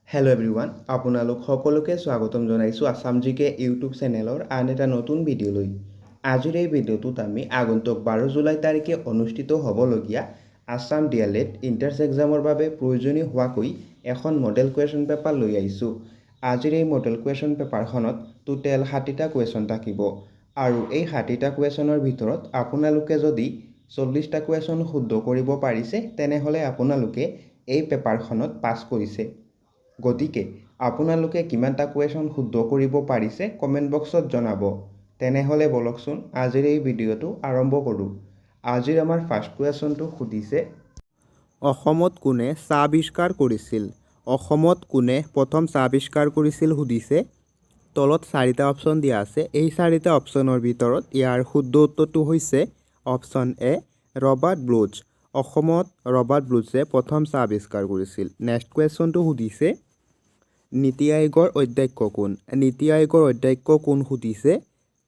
Hello' everyone, আপোনালোক সকলোকে স্বাগতম জনাইছোঁ আছাম জিকে ইউটিউব চেনেলৰ আন এটা নতুন ভিডিঅ'লৈ। আজিৰ এই ভিডিঅ'টোত আমি আগন্তুক 12 জুলাই তাৰিখে অনুষ্ঠিত হ'বলগীয়া আছাম DLED এন্ট্ৰেন্স এক্সামৰ বাবে প্ৰয়োজনীয় হোৱাকৈ এখন মডেল কুৱেশ্যন পেপাৰ লৈ আহিছোঁ। আজিৰ এই মডেল কুৱেশ্যন পেপাৰখনত টোটেল 60টা কুৱেশ্যন থাকিব আৰু এই 60টা কুৱেশ্যনৰ ভিতৰত আপোনালোকে যদি 40টা কুৱেশ্যন শুদ্ধ কৰিব পাৰিছে তেনেহ'লে আপোনালোকে এই পেপাৰখনত পাছ কৰিছে। গতিকে আপোনালোকে কিমানটা কুৱেশ্যন শুদ্ধ কৰিব পাৰিছে কমেণ্ট বক্সত জনাব। তেনেহ'লে বলকচোন আজিৰ এই ভিডিঅ'টো আৰম্ভ কৰোঁ। আজিৰ আমাৰ ফাৰ্ষ্ট কুৱেশ্যনটো সুধিছে, অসমত কোনে চাহ আৱিষ্কাৰ কৰিছিল? অসমত কোনে প্ৰথম চাহ আৱিষ্কাৰ কৰিছিল সুধিছে। তলত 4টা অপশ্যন দিয়া আছে। এই 4টা অপশ্যনৰ ভিতৰত ইয়াৰ শুদ্ধ উত্তৰটো হৈছে অপশ্যন এ, ৰবাৰ্ট ব্লুজ। অসমত ৰবাৰ্ট ব্লুজে প্ৰথম চাহ আৱিষ্কাৰ কৰিছিল। নেক্সট কুৱেশ্যনটো সুধিছে, নীতি আয়োগৰ অধ্যক্ষ কোন? নীতি আয়োগৰ অধ্যক্ষ কোন সুধিছে।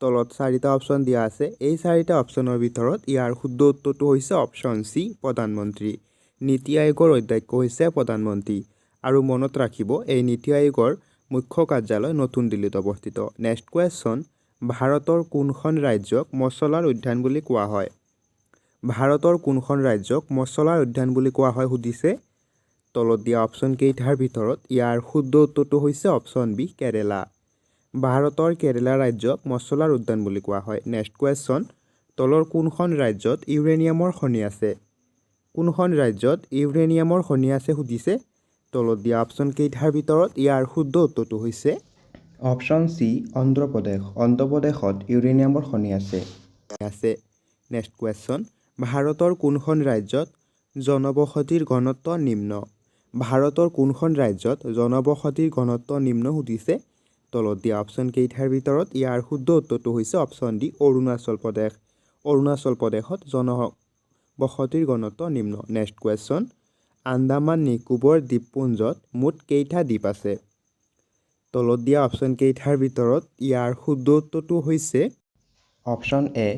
তলত 4টা অপশ্যন দিয়া আছে। এই 4টা অপশ্যনৰ ভিতৰত ইয়াৰ শুদ্ধ উত্তৰটো হৈছে অপশ্যন চি, প্ৰধানমন্ত্ৰী। নীতি আয়োগৰ অধ্যক্ষ হৈছে প্ৰধানমন্ত্ৰী। আৰু মনত ৰাখিব এই নীতি আয়োগৰ মুখ্য কাৰ্যালয় নতুন দিল্লীত অৱস্থিত। নেক্সট কুৱেশ্যন, ভাৰতৰ কোনখন ৰাজ্যক মছলাৰ উদ্যান বুলি কোৱা হয়? ভাৰতৰ কোনখন ৰাজ্যক মছলাৰ উদ্যান বুলি কোৱা হয় সুধিছে। তলত দিয়া অপশ্যন কেইটাৰ ভিতৰত ইয়াৰ শুদ্ধ উত্তৰটো হৈছে অপশ্যন বি, কেৰেলা। ভাৰতৰ কেৰেলা ৰাজ্যক মছলাৰ উদ্যান বুলি কোৱা হয়। নেক্সট কুৱেশ্যন, তলৰ কোনখন ৰাজ্যত ইউৰেনিয়ামৰ খনি আছে? কোনখন ৰাজ্যত ইউৰেনিয়ামৰ খনি আছে সুধিছে। তলত দিয়া অপশ্যন কেইটাৰ ভিতৰত ইয়াৰ শুদ্ধ উত্তৰটো হৈছে অপশ্যন চি, অন্ধ্ৰপ্ৰদেশ। অন্ধ্ৰপ্ৰদেশত ইউৰেনিয়ামৰ খনি আছে। নেক্সট কুৱেশ্যন, ভাৰতৰ কোনখন ৰাজ্যত জনবসতিৰ ঘনত্ব নিম্ন? ভাৰতৰ কোনখন ৰাজ্যত জনবসতিৰ ঘনত্ব নিম্ন সুধিছে। তলত দিয়া অপশ্যন কেইটাৰ ভিতৰত ইয়াৰ শুদ্ধ উত্তৰটো হৈছে অপশ্যন ডি, অৰুণাচল প্ৰদেশ। অৰুণাচল প্ৰদেশত জনবসতিৰ ঘনত্ব নিম্ন। নেক্সট কুৱেশ্যন, আন্দামান নিকোবৰ দ্বীপপুঞ্জত মুঠ কেইটা দ্বীপ আছে? তলত দিয়া অপশ্যন কেইটাৰ ভিতৰত ইয়াৰ শুদ্ধ উত্তৰটো হৈছে অপশ্যন এ,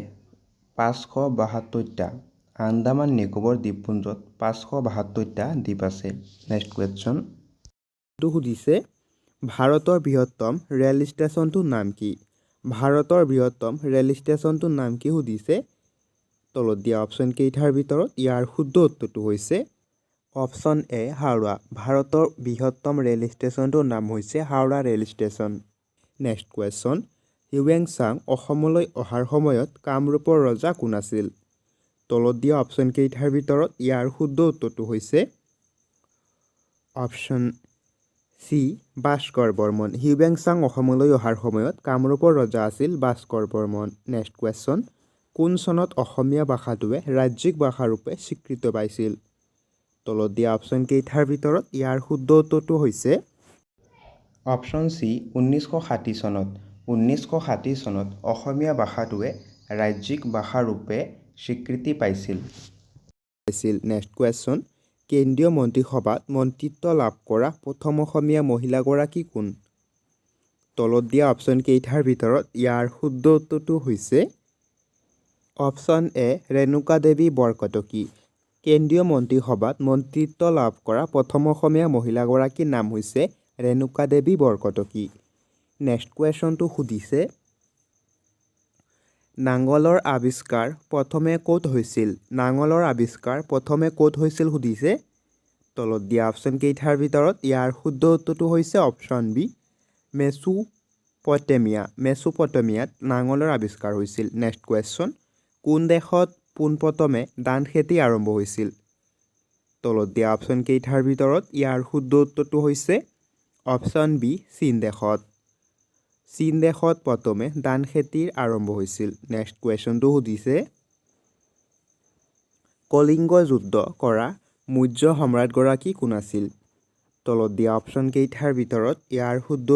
572টা। আন্দামান নিকোবৰ দ্বীপপুঞ্জত 572টা দ্বীপ আছে। নেক্সট কুৱেশ্যন সুধিছে, ভাৰতৰ বৃহত্তম ৰেল ষ্টেচনটোৰ নাম কি? ভাৰতৰ বৃহত্তম ৰেল ষ্টেচনটোৰ নাম কি সুধিছে। তলত দিয়া অপশ্যন কেইটাৰ ভিতৰত ইয়াৰ শুদ্ধ উত্তৰটো হৈছে অপশ্যন এ, হাওৰা। ভাৰতৰ বৃহত্তম ৰেল ষ্টেচনটোৰ নাম হৈছে Howrah rail station. Next question, Hiuen Tsang অসমলৈ অহাৰ সময়ত কামৰূপৰ ৰজা কোন আছিল? তলত দিয়া অপশ্যন কেইটাৰ ভিতৰত ইয়াৰ শুদ্ধ উত্তৰটো হৈছে option C, Bhaskar Barman. Hiuen Tsang অসমলৈ অহাৰ সময়ত কামৰূপৰ ৰজা আছিল ভাস্কৰ বৰ্মন। নেক্সট কুৱেশ্যন, কোন চনত অসমীয়া ভাষাটোৱে ৰাজ্যিক ভাষাৰূপে স্বীকৃতি পাইছিল? তলত দিয়া অপশ্যন কেইটাৰ ভিতৰত ইয়াৰ শুদ্ধ উত্তৰটো হৈছে অপশ্যন চি, 1960 চনত। 1960 চনত অসমীয়া ভাষাটোৱে ৰাজ্যিক ভাষাৰূপে স্বীকৃতি পাইছিল। নেক্সট কুৱেশ্যন, কেন্দ্ৰীয় মন্ত্ৰীসভাত মন্ত্ৰীত্ব লাভ কৰা প্ৰথম অসমীয়া মহিলাগৰাকী কোন? তলত দিয়া অপশ্যন কেইটাৰ ভিতৰত ইয়াৰ শুদ্ধ উত্তৰটো হৈছে অপশ্যন এ, ৰেণুকা দেৱী বৰকটকী। কেন্দ্ৰীয় মন্ত্ৰীসভাত মন্ত্ৰীত্ব লাভ কৰা প্ৰথম অসমীয়া মহিলাগৰাকীৰ নাম হৈছে ৰেণুকা দেৱী বৰকটকী। নেক্সট কুৱেশ্যনটো সুধিছে, নাঙলৰ আৱিষ্কাৰ প্ৰথমে ক'ত হৈছিল? নাঙলৰ আৱিষ্কাৰ প্ৰথমে ক'ত হৈছিল সুধিছে। তলত দিয়া অপশ্যন কেইটাৰ ভিতৰত ইয়াৰ শুদ্ধ উত্তৰটো হৈছে অপশ্যন বি, মেছোপটেমিয়া। মেছোপটেমিয়াত নাঙলৰ আৱিষ্কাৰ হৈছিল। নেক্সট কুৱেশ্যন, কোন দেশত পোনপ্ৰথমে ধান খেতি আৰম্ভ হৈছিল? তলত দিয়া অপশ্যন কেইটাৰ ভিতৰত ইয়াৰ শুদ্ধ উত্তৰটো হৈছে অপশ্যন বি, চীন দেশত। চীন দেশত প্ৰথমে ধান খেতিৰ আৰম্ভ হৈছিল। নেক্সট কুৱেশ্যনটো সুধিছে, কলিংগ যুদ্ধ কৰা মৌৰ্য সম্ৰাটগৰাকী কোন আছিল? তলত দিয়া অপশ্যন কেইটাৰ ভিতৰত ইয়াৰ শুদ্ধ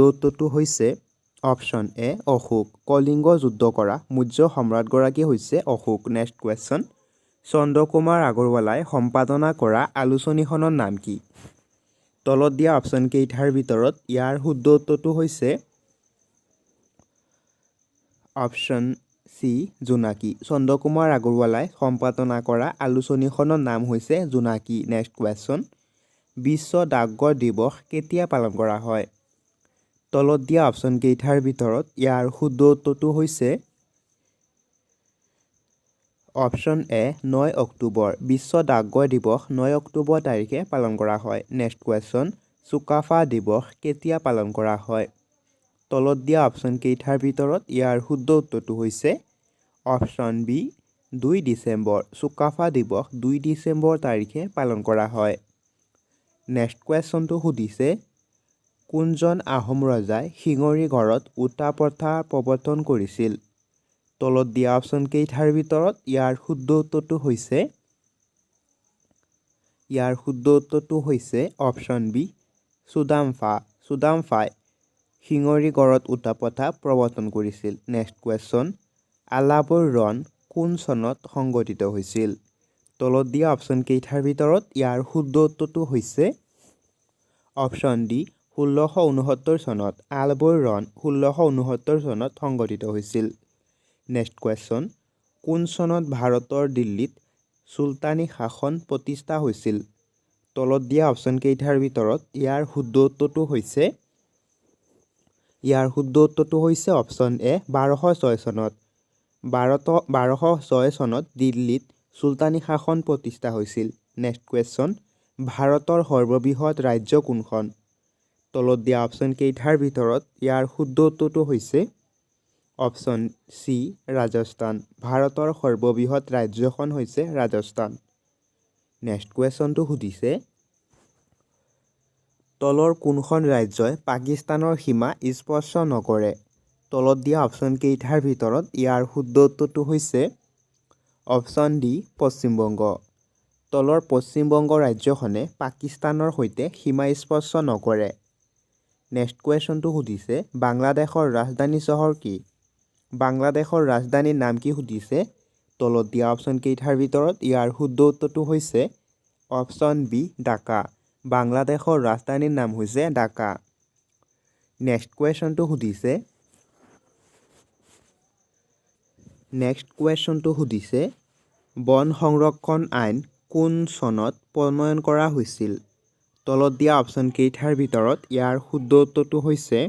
উত্তৰটো হৈছে অপশ্যন এ, অশোক। কলিংগ যুদ্ধ কৰা মৌৰ্য সম্ৰাটগৰাকী হৈছে অশোক। নেক্সট কুৱেশ্যন, চন্দ্ৰকুমাৰ আগৰৱালাই সম্পাদনা কৰা আলোচনীখনৰ নাম কি? তলত দিয়া অপশ্যন কেইটাৰ ভিতৰত ইয়াৰ শুদ্ধ উত্তৰটো হৈছে অপশ্যন চি জোনাকী চন্দ্ৰকুমাৰ আগৰৱালাই সম্পাদনা কৰা আলোচনীখনৰ নাম হৈছে জোনাকী নেক্সট কুৱেশ্যন বিশ্ব ডাকঘৰ দিৱস কেতিয়া পালন কৰা হয় তলত দিয়া অপশ্যন কেইটাৰ ভিতৰত ইয়াৰ শুদ্ধ উত্তৰটো হৈছে অপশ্যন এ 9 অক্টোবৰ বিশ্ব ডাকঘৰ দিৱস 9 অক্টোবৰ তাৰিখে পালন কৰা হয় নেক্সট কুৱেশ্যন চুকাফা দিৱস কেতিয়া পালন কৰা হয় তলত দিয়া অপশ্যন কেইটাৰ ভিতৰত ইয়াৰ শুদ্ধ উত্তৰটো হৈছে অপশ্যন বি 2 ডিচেম্বৰ চুকাফা দিৱস 2 ডিচেম্বৰ তাৰিখে পালন কৰা হয় নেক্সট কুৱেশ্যনটো সুধিছে কোনজন আহোম ৰজাই শিঙৰি ঘৰত ওটা প্ৰথা প্ৰৱৰ্তন কৰিছিল তলত দিয়া অপশ্যন কেইটাৰ ভিতৰত ইয়াৰ শুদ্ধ উত্তৰটো হৈছে অপশ্যন বি চুদাম্ফাই শিঙৰি গড়ত ওটা প্ৰথা প্ৰৱৰ্তন কৰিছিল নেক্সট কুৱেশ্যন আলাবৰ ৰণ কোন চনত সংগঠিত হৈছিল তলত দিয়া অপশ্যন কেইটাৰ ভিতৰত ইয়াৰ শুদ্ধ উত্তৰটো হৈছে অপশ্যন ডি 1669 চনত আলাবৰ ৰণ 1669 চনত সংগঠিত হৈছিল নেক্সট কুৱেশ্যন কোন চনত ভাৰতৰ দিল্লীত চুলতানী শাসন প্ৰতিষ্ঠা হৈছিল তলত দিয়া অপশ্যন কেইটাৰ ভিতৰত ইয়াৰ শুদ্ধ উত্তৰটো হৈছে অপশ্যন এ 1206 চনত 1206 চনত দিল্লীত চুলতানী শাসন প্ৰতিষ্ঠা হৈছিল নেক্সট কুৱেশ্যন ভাৰতৰ সৰ্ববৃহৎ ৰাজ্য কোনখন তলত দিয়া অপশ্যন কেইটাৰ ভিতৰত ইয়াৰ শুদ্ধ উত্তৰটো হৈছে অপশ্যন চি ৰাজস্থান ভাৰতৰ সৰ্ববৃহৎ ৰাজ্যখন হৈছে ৰাজস্থান নেক্সট কুৱেশ্যনটো সুধিছে তলৰ কোনখন ৰাজ্যই পাকিস্তানৰ সীমা স্পৰ্শ নকৰে তলত দিয়া অপশ্যন কেইটাৰ ভিতৰত ইয়াৰ শুদ্ধ উত্তৰটো হৈছে অপশ্যন ডি পশ্চিমবংগ তলৰ পশ্চিমবংগ ৰাজ্যখনে পাকিস্তানৰ সৈতে সীমা স্পৰ্শ নকৰে নেক্সট কুৱেশ্যনটো সুধিছে বাংলাদেশৰ ৰাজধানী চহৰ কি বাংলাদেশৰ ৰাজধানীৰ নাম কি সুধিছে তলত দিয়া অপশ্যন কেইটাৰ ভিতৰত ইয়াৰ শুদ্ধ উত্তৰটো হৈছে অপশ্যন বি ঢাকা বাংলাদেশৰ ৰাজধানীৰ নাম হৈছে ঢাকা নেক্সট কুৱেশ্যনটো সুধিছে বন সংৰক্ষণ আইন কোন চনত প্ৰণয়ন কৰা হৈছিল তলত দিয়া অপশ্যন কেইটাৰ ভিতৰত ইয়াৰ শুদ্ধ উত্তৰটো হৈছে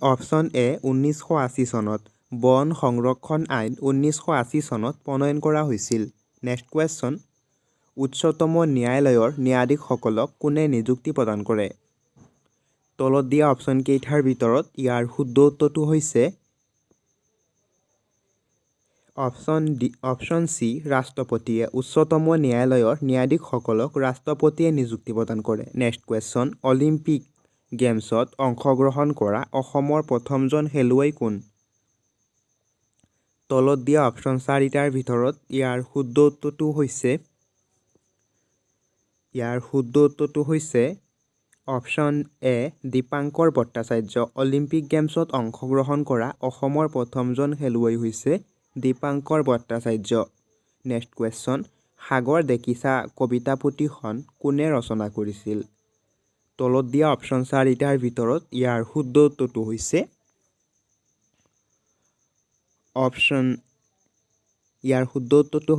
অপশ্যন এ 1980 চনত বন সংৰক্ষণ আইন 1980 চনত প্ৰণয়ন কৰা হৈছিল নেক্সট কুৱেশ্যন উচ্চতম ন্যায়ালয়ৰ ন্যায়াধীশসকলক কোনে নিযুক্তি প্ৰদান কৰে তলত দিয়া অপশ্যন কেইটাৰ ভিতৰত ইয়াৰ শুদ্ধ উত্তৰটো হৈছে অপশ্যন চি ৰাষ্ট্ৰপতিয়ে উচ্চতম ন্যায়ালয়ৰ ন্যায়াধীশসকলক ৰাষ্ট্ৰপতিয়ে নিযুক্তি প্ৰদান কৰে নেক্সট কুৱেশ্যন অলিম্পিক গেমছত অংশগ্ৰহণ কৰা অসমৰ প্ৰথমজন খেলুৱৈ কোন তলত দিয়া অপশ্যন চাৰিটাৰ ভিতৰত ইয়াৰ শুদ্ধ উত্তৰটো হৈছে অপশ্যন এ দীপাংকৰ ভট্টাচাৰ্য অলিম্পিক গেমছত অংশগ্ৰহণ কৰা অসমৰ প্ৰথমজন খেলুৱৈ হৈছে দীপাংকৰ ভট্টাচাৰ্য নেক্সট কুৱেশ্যন সাগৰ দেখিছা কবিতা পুথিখন কোনে ৰচনা কৰিছিল তলত দিয়া অপশ্যন চাৰিটাৰ ভিতৰত ইয়াৰ শুদ্ধ উত্তৰটো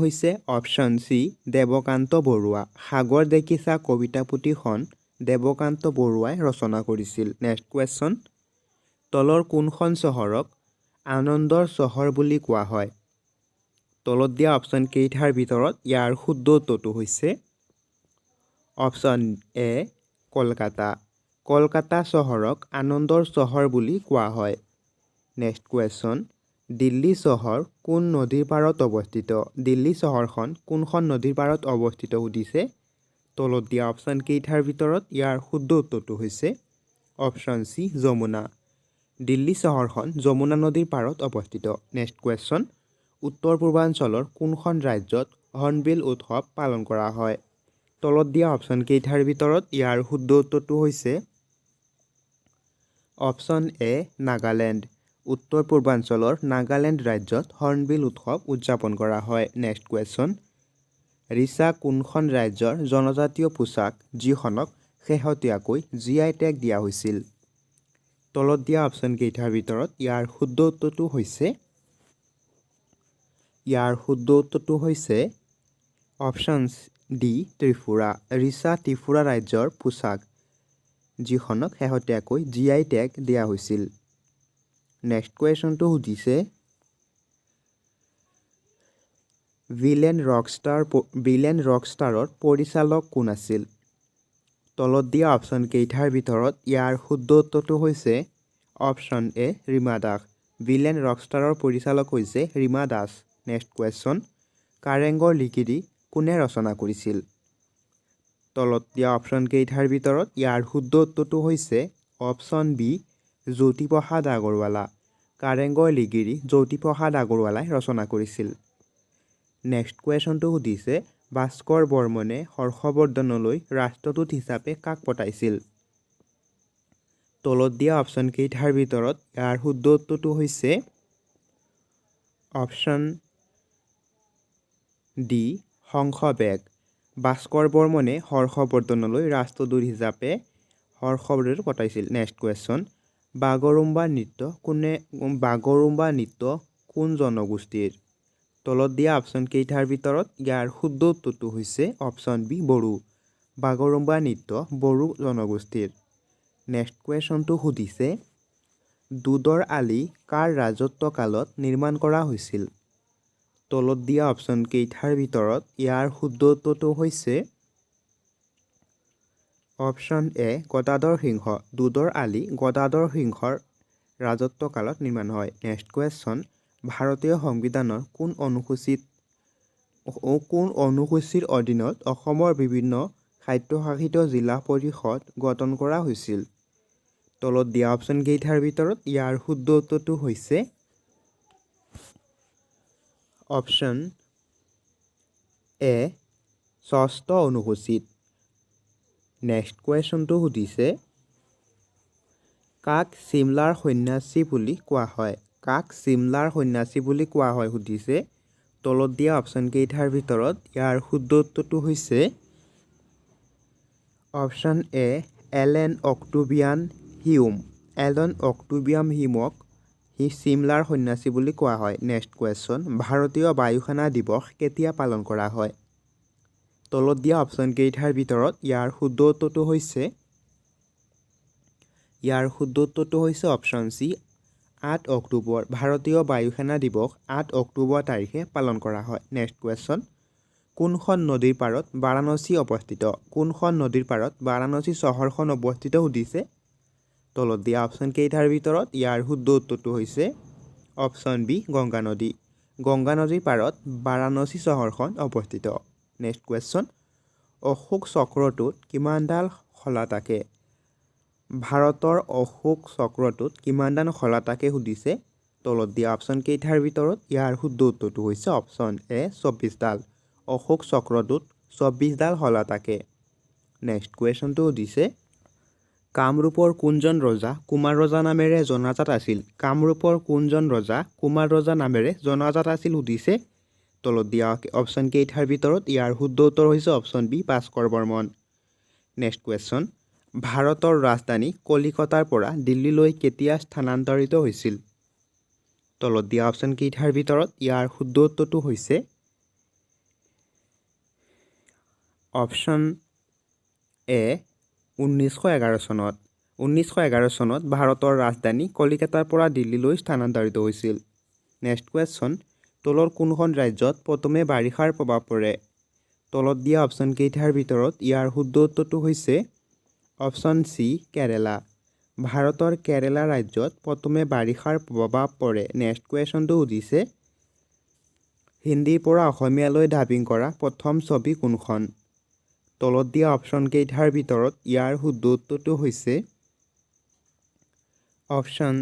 হৈছে অপশ্যন চি দেৱকান্ত বৰুৱা সাগৰ দেখিছা কবিতা পুথিখন দেৱকান্ত বৰুৱাই ৰচনা কৰিছিল নেক্সট কুৱেশ্যন তলৰ কোনখন চহৰক আনন্দৰ চহৰ বুলি কোৱা হয় তলত দিয়া অপশ্যন কেইটাৰ ভিতৰত ইয়াৰ শুদ্ধ উত্তৰটো হৈছে অপশ্যন এ কলকাতা চহৰক আনন্দৰ চহৰ বুলি কোৱা হয় নেক্সট কুৱেশ্যন দিল্লী চহৰ কোন নদীৰ পাৰত অৱস্থিত দিল্লী চহৰখন কোনখন নদীৰ পাৰত অৱস্থিত সুধিছে তলত দিয়া অপশ্যন কেইটাৰ ভিতৰত ইয়াৰ শুদ্ধ উত্তৰটো হৈছে অপশ্যন চি যমুনা দিল্লী চহৰখন যমুনা নদীৰ পাৰত অৱস্থিত নেক্সট কুৱেশ্যন উত্তৰ পূৰ্বাঞ্চলৰ কোনখন ৰাজ্যত হৰ্ণবিল উৎসৱ পালন কৰা হয় তলত দিয়া অপশ্যন কেইটাৰ ভিতৰত ইয়াৰ শুদ্ধ উত্তৰটো হৈছে অপশ্যন এ নাগালেণ্ড উত্তৰ পূৰ্বাঞ্চলৰ নাগালেণ্ড ৰাজ্যত হৰ্ণবিল উৎসৱ উদযাপন কৰা হয় নেক্সট কুৱেশ্যন ৰিচা কোনখন ৰাজ্যৰ জনজাতীয় পোচাক যিখনক শেহতীয়াকৈ GI টেগ দিয়া হৈছিল তলত দিয়া অপশ্যন কেইটাৰ ভিতৰত ইয়াৰ শুদ্ধ উত্তৰটো হৈছে অপশ্যন ডি ত্ৰিপুৰা। ৰিচা ত্ৰিপুৰা ৰাজ্যৰ পোছাক যিখনক শেহতীয়াকৈ GI টেগ দিয়া হৈছিল। নেক্সট কুৱেশ্যনটো সুধিছে ভিলেন ৰকষ্টাৰৰ পৰিচালক কোন আছিল? তলত দিয়া অপশ্যন কেইটাৰ ভিতৰত ইয়াৰ শুদ্ধ উত্তৰটো হৈছে option A Rima Das. Villain ৰকষ্টাৰৰ পৰিচালক হৈছে ৰীমা দাস। নেক্সট কুৱেশ্যন কাৰেংঘৰ লিগিৰি কোনে ৰচনা কৰিছিল? তলত দিয়া অপশ্যন কেইটাৰ ভিতৰত ইয়াৰ শুদ্ধ উত্তৰটো হৈছে অপশ্যন বি জ্যোতিপ্ৰসাদ আগৰৱালা। কাৰেংঘৰ লিগিৰি জ্যোতিপ্ৰসাদ আগৰৱালাই ৰচনা কৰিছিল। নেক্সট কুৱেশ্যনটো সুধিছে ভাস্কৰ বৰ্মনে হৰ্ষবৰ্ধনলৈ ৰাষ্ট্ৰদূত হিচাপে কাক পঠাইছিল? তলত দিয়া অপশ্যন কেইটাৰ ভিতৰত ইয়াৰ শুদ্ধ উত্তৰটো হৈছে অপশ্যন ডি হংসবেগ। ভাস্কৰ বৰ্মনে হৰ্ষবৰ্ধনলৈ ৰাষ্ট্ৰদূত হিচাপে হৰ্ষবৰ্ধন পঠাইছিল। নেক্সট কুৱেশ্যন বাগৰুম্বা নৃত্য কোন জনগোষ্ঠীৰ? তলত দিয়া অপশ্যন কেইটাৰ ভিতৰত ইয়াৰ শুদ্ধ উত্তৰটো হৈছে অপশ্যন বি বড়ো। বাগৰুম্বা নৃত্য বড়ো জনগোষ্ঠীৰ। নেক্সট কুৱেশ্যনটো সুধিছে দুধৰ আলি কাৰ ৰাজত্বকালত নিৰ্মাণ কৰা হৈছিল? তলত দিয়া অপশ্যন কেইটাৰ ভিতৰত ইয়াৰ শুদ্ধ উত্তৰটো হৈছে অপশ্যন এ গদাধৰ সিংহ। দুধৰ আলি গদাধৰ সিংহৰ ৰাজত্বকালত নিৰ্মাণ হয়। নেক্সট কুৱেশ্যন ভাৰতীয় সংবিধানৰ কোন অনুসূচীৰ অধীনত অসমৰ বিভিন্ন স্বায়ত্তশাসিত জিলা পৰিষদ গঠন কৰা হৈছিল? তলত দিয়া অপশ্যন কেইটাৰ ভিতৰত ইয়াৰ শুদ্ধ উত্তৰটো হৈছে অপশ্যন এ ষষ্ঠ অনুসূচীত। নেক্সট কুৱেশ্যনটো সুধিছে কাক চিমলাৰ সন্যাসী বুলি কোৱা হয়? কাক চিমলাৰ সন্যাসী বুলি কোৱা হয় সুধিছে। তলত দিয়া অপশ্যন কেইটাৰ ভিতৰত ইয়াৰ শুদ্ধ উত্তৰটো হৈছে option A Allan Octavian Hume. Allan Octavian হিউমক চিমলাৰ সন্যাসী বুলি কোৱা হয়। নেক্সট কুৱেশ্যন ভাৰতীয় বায়ুসেনা দিৱস কেতিয়া পালন কৰা হয়? তলত দিয়া অপশ্যন কেইটাৰ ভিতৰত ইয়াৰ শুদ্ধ উত্তৰটো হৈছে অপশ্যন চি 8 অক্টোবৰ। ভাৰতীয় বায়ুসেনা দিৱস 8 অক্টোবৰ তাৰিখে পালন কৰা হয়। নেক্সট কুৱেশ্যন কোনখন নদীৰ পাৰত বাৰাণসী অৱস্থিত? কোনখন নদীৰ পাৰত বাৰাণসী চহৰখন অৱস্থিত সুধিছে। তলত দিয়া অপশ্যন কেইটাৰ ভিতৰত ইয়াৰ শুদ্ধ উত্তৰটো হৈছে অপশ্যন বি গংগা নদী। গংগা নদীৰ পাৰত বাৰাণসী চহৰখন অৱস্থিত। নেক্সট কুৱেশ্যন অশোক চক্ৰটোত কিমানডাল শলা থাকে? ভাৰতৰ অশোক চক্ৰটোত কিমানডাল শলা থাকে সুধিছে। তলত দিয়া অপশ্যন কেইটাৰ ভিতৰত ইয়াৰ শুদ্ধ উত্তৰটো হৈছে অপশ্যন এ 24ডাল। অশোক চক্ৰটোত 24ডাল শলা থাকে। নেক্সট কুৱেশ্যনটো সুধিছে কামৰূপৰ কোনজন ৰজা কুমাৰ ৰজা নামেৰে জনাজাত আছিল? কামৰূপৰ কোনজন ৰজা কুমাৰ ৰজা নামেৰে জনাজাত আছিল সুধিছে। তলত দিয়া অপশ্যন কেইটাৰ ভিতৰত ইয়াৰ শুদ্ধ উত্তৰ হৈছে option B Bhaskar Barman. Next question ভাৰতৰ ৰাজধানী কলিকতাৰ পৰা দিল্লীলৈ কেতিয়া স্থানান্তৰিত হৈছিল? তলত দিয়া অপশ্যন কেইটাৰ ভিতৰত ইয়াৰ শুদ্ধ উত্তৰটো হৈছে অপশ্যন এ 1911 চনত। 1911 চনত ভাৰতৰ ৰাজধানী কলিকতাৰ পৰা দিল্লীলৈ স্থানান্তৰিত হৈছিল। নেক্সট কুৱেশ্যন তলৰ কোনখন ৰাজ্যত প্ৰথমে বাৰিষাৰ প্ৰভাৱ পৰে? তলত দিয়া অপশ্যন কেইটাৰ ভিতৰত ইয়াৰ শুদ্ধ উত্তৰটো হৈছে অপশ্যন চি কেৰেলা। ভাৰতৰ কেৰেলা ৰাজ্যত প্ৰথমে বাৰিষাৰ প্ৰভাৱ পৰে। নেক্সট কুৱেশ্যনটো সুধিছে হিন্দীৰ পৰা অসমীয়ালৈ ডাবিং কৰা প্ৰথম ছবি কোনখন? তলত দিয়া অপশ্যন কেইটাৰ ভিতৰত ইয়াৰ শুদ্ধ উত্তৰটো হৈছে অপশ্যন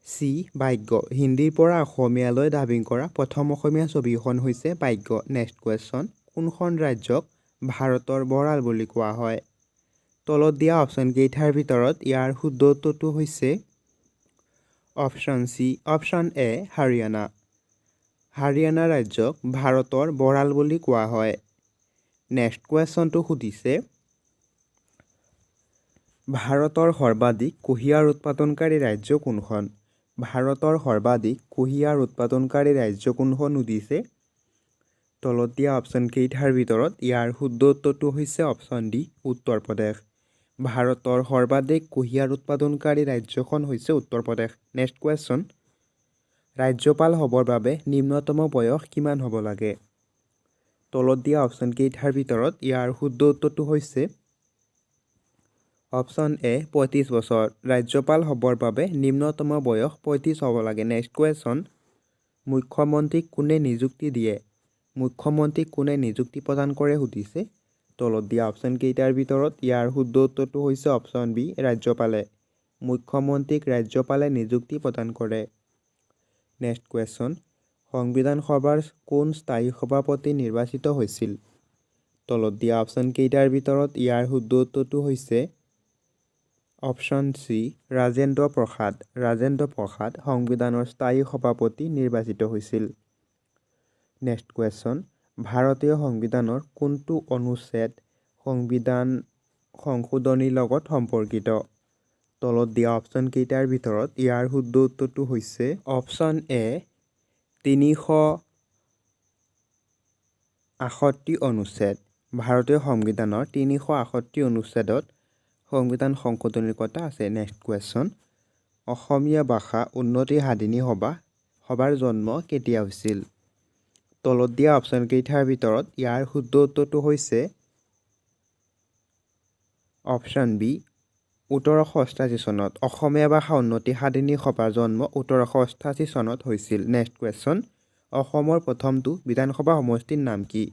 চি ভাগ্য। হিন্দীৰ পৰা অসমীয়ালৈ ডাবিং কৰা প্ৰথম অসমীয়া ছবিখন হৈছে ভাগ্য। নেক্সট কুৱেশ্যন কোনখন ৰাজ্যক ভাৰতৰ বৰাল বুলি কোৱা হয়? তলত দিয়া অপশ্যন কেইটাৰ ভিতৰত ইয়াৰ শুদ্ধ উত্তৰটো হৈছে অপশ্যন এ হাৰিয়ানা। হাৰিয়ানা ৰাজ্যক ভাৰতৰ বৰাল বুলি কোৱা হয়। নেক্সট কুৱেশ্যনটো সুধিছে ভাৰতৰ সৰ্বাধিক কুঁহিয়াৰ উৎপাদনকাৰী ৰাজ্য কোনখন? ভাৰতৰ সৰ্বাধিক কুঁহিয়াৰ উৎপাদনকাৰী ৰাজ্য কোনখন সুধিছে। তলত দিয়া অপশ্যন কেইটাৰ ভিতৰত ইয়াৰ শুদ্ধ উত্তৰটো হৈছে অপশ্যন ডি উত্তৰ প্ৰদেশ। ভাৰতৰ সৰ্বাধিক কুঁহিয়াৰ উৎপাদনকাৰী ৰাজ্যখন হৈছে উত্তৰ প্ৰদেশ। নেক্সট কুৱেশ্যন, ৰাজ্যপাল হ'বৰ বাবে নিম্নতম বয়স কিমান হ'ব লাগে? তলত দিয়া অপশ্যন কেইটাৰ ভিতৰত ইয়াৰ শুদ্ধ উত্তৰটো হৈছে অপশ্যন এ ৩৫ বছৰ। ৰাজ্যপাল হ'বৰ বাবে নিম্নতম বয়স ৩৫ হ'ব লাগে। নেক্সট কুৱেশ্যন, মুখ্যমন্ত্ৰীক কোনে নিযুক্তি দিয়ে? মুখ্যমন্ত্ৰীক কোনে নিযুক্তি প্ৰদান কৰে সুধিছে। তলত দিয়া অপশ্যন কেইটাৰ ভিতৰত ইয়াৰ শুদ্ধ উত্তৰটো হৈছে অপশ্যন বি ৰাজ্যপালে। মুখ্যমন্ত্ৰীক ৰাজ্যপালে নিযুক্তি প্ৰদান কৰে। নেক্সট কুৱেশ্যন, সংবিধান সভাৰ কোন স্থায়ী সভাপতি নিৰ্বাচিত হৈছিল? তলত দিয়া অপশ্যন কেইটাৰ ভিতৰত ইয়াৰ শুদ্ধ উত্তৰটো হৈছে অপশ্যন চি ৰাজেন্দ্ৰ প্ৰসাদ। ৰাজেন্দ্ৰ প্ৰসাদ সংবিধানৰ স্থায়ী সভাপতি নিৰ্বাচিত হৈছিল। নেক্সট কুৱেশ্যন, ভাৰতীয় সংবিধানৰ কোনটো অনুচ্ছেদ সংবিধান সংশোধনীৰ লগত সম্পৰ্কিত? তলত দিয়া অপশ্যন কেইটাৰ ভিতৰত ইয়াৰ শুদ্ধ উত্তৰটো হৈছে অপশ্যন এ ৩৬৮ অনুচ্ছেদ। ভাৰতীয় সংবিধানৰ ৩৬৮ অনুচ্ছেদত সংবিধান সংশোধনীৰ কথা আছে। নেক্সট কুৱেশ্যন, অসমীয়া ভাষা উন্নতি সাধিনী সভাৰ জন্ম কেতিয়া হৈছিল? তলত দিয়া অপশ্যন কেইটাৰ ভিতৰত ইয়াৰ শুদ্ধ উত্তৰটো হৈছে অপশ্যন বি ১৮৮৮ চনত। অসমীয়া ভাষা উন্নতি সাধিনী সভাৰ জন্ম ১৮৮৮ চনত হৈছিল। নেক্সট কুৱেশ্যন, অসমৰ প্ৰথমটো বিধানসভা সমষ্টিৰ নাম কি?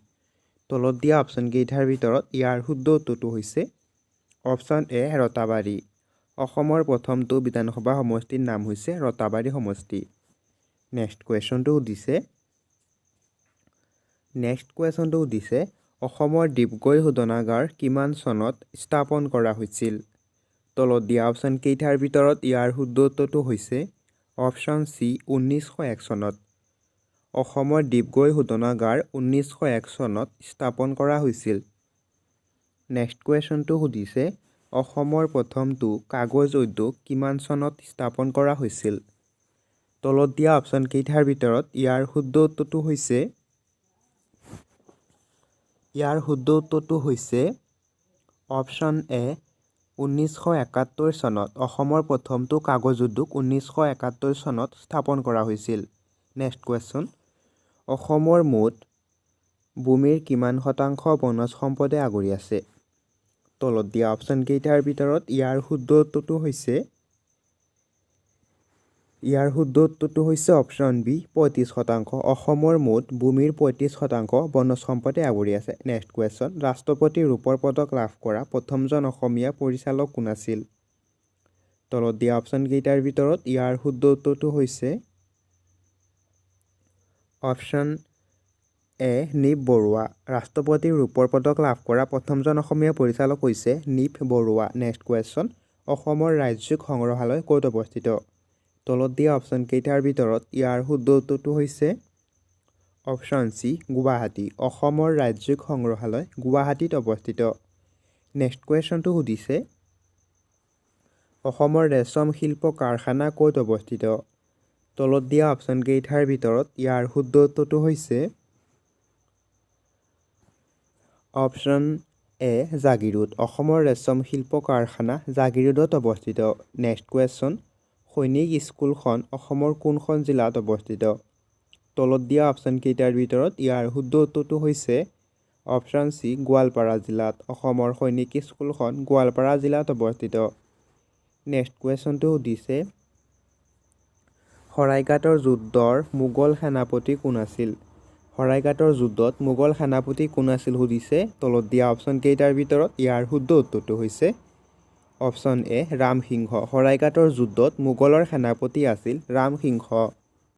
তলত দিয়া অপশ্যন কেইটাৰ ভিতৰত ইয়াৰ শুদ্ধ উত্তৰটো হৈছে অপশ্যন এ ৰতাবাৰী। অসমৰ প্ৰথমটো বিধানসভা সমষ্টিৰ নাম হৈছে ৰতাবাৰী সমষ্টি। নেক্সট কুৱেশ্যনটো সুধিছে অসমৰ ডিগবৈ শোধনাগাৰ কিমান চনত স্থাপন কৰা হৈছিল? তলত দিয়া অপশ্যন কেইটাৰ ভিতৰত ইয়াৰ শুদ্ধ উত্তৰটো হৈছে অপশ্যন চি ১৯০১ চনত। অসমৰ ডিগবৈ শোধনাগাৰ ১৯০১ চনত স্থাপন কৰা হৈছিল। নেক্সট কুৱেশ্যনটো সুধিছে অসমৰ প্ৰথমটো কাগজ উদ্যোগ কিমান চনত স্থাপন কৰা হৈছিল? তলত দিয়া অপশ্যন কেইটাৰ ভিতৰত ইয়াৰ শুদ্ধ উত্তৰটো হৈছে অপশ্যন এ ১৯৭১ চনত। অসমৰ প্ৰথমটো কাগজ উদ্যোগ ১৯৭১ চনত স্থাপন কৰা হৈছিল। নেক্সট কুৱেশ্যন, অসমৰ মুঠ ভূমিৰ কিমান শতাংশ বনজ সম্পদে আগুৰি আছে? তলত দিয়া অপশ্যন কেইটাৰ ভিতৰত ইয়াৰ শুদ্ধ উত্তৰটো হৈছে অপশ্যন বি ৩৫%। অসমৰ মুঠ ভূমিৰ ৩৫% বনজ সম্পদে আগুৰি আছে। নেক্সট কুৱেশ্যন, ৰাষ্ট্ৰপতিৰ ৰূপৰ পদক লাভ কৰা প্ৰথমজন অসমীয়া পৰিচালক কোন আছিল? তলত দিয়া অপশ্যন কেইটাৰ ভিতৰত ইয়াৰ শুদ্ধ উত্তৰটো হৈছে অপশ্যন এ নীপ বৰুৱা। ৰাষ্ট্ৰপতিৰ ৰূপৰ পদক লাভ কৰা প্ৰথমজন অসমীয়া পৰিচালক হৈছে নীপ বৰুৱা। নেক্সট কুৱেশ্যন, অসমৰ ৰাজ্যিক সংগ্ৰহালয় ক'ত অৱস্থিত? তলত দিয়া অপশ্যন কেইটাৰ ভিতৰত ইয়াৰ শুদ্ধ উত্তৰটো হৈছে অপশ্যন চি গুৱাহাটী। অসমৰ ৰাজ্যিক সংগ্ৰহালয় গুৱাহাটীত অৱস্থিত। নেক্সট কুৱেশ্যনটো সুধিছে অসমৰ ৰেচম শিল্প কাৰখানা ক'ত অৱস্থিত? তলত দিয়া অপশ্যন কেইটাৰ ভিতৰত ইয়াৰ শুদ্ধ উত্তৰটো হৈছে অপশ্যন এ জাগিৰোড। অসমৰ ৰেচম শিল্প কাৰখানা জাগিৰোডত অৱস্থিত। নেক্সট কুৱেশ্যন, সৈনিক স্কুলখন অসমৰ কোনখন জিলাত অৱস্থিত? তলত দিয়া অপশ্যন কেইটাৰ ভিতৰত ইয়াৰ শুদ্ধ উত্তৰটো হৈছে অপশ্যন চি গোৱালপাৰা জিলাত। অসমৰ সৈনিক স্কুলখন গোৱালপাৰা জিলাত অৱস্থিত। নেক্সট কুৱেশ্যনটো সুধিছে শৰাইঘাটৰ যুদ্ধৰ মোগল সেনাপতি কোন আছিল? শৰাইঘাটৰ যুদ্ধত মোগল সেনাপতি কোন আছিল সুধিছে। তলত দিয়া অপশ্যন কেইটাৰ ভিতৰত ইয়াৰ শুদ্ধ উত্তৰটো হৈছে অপশ্যন এ ৰামসিংহ। শৰাইঘাটৰ যুদ্ধত মোগলৰ সেনাপতি আছিল ৰামসিংহ।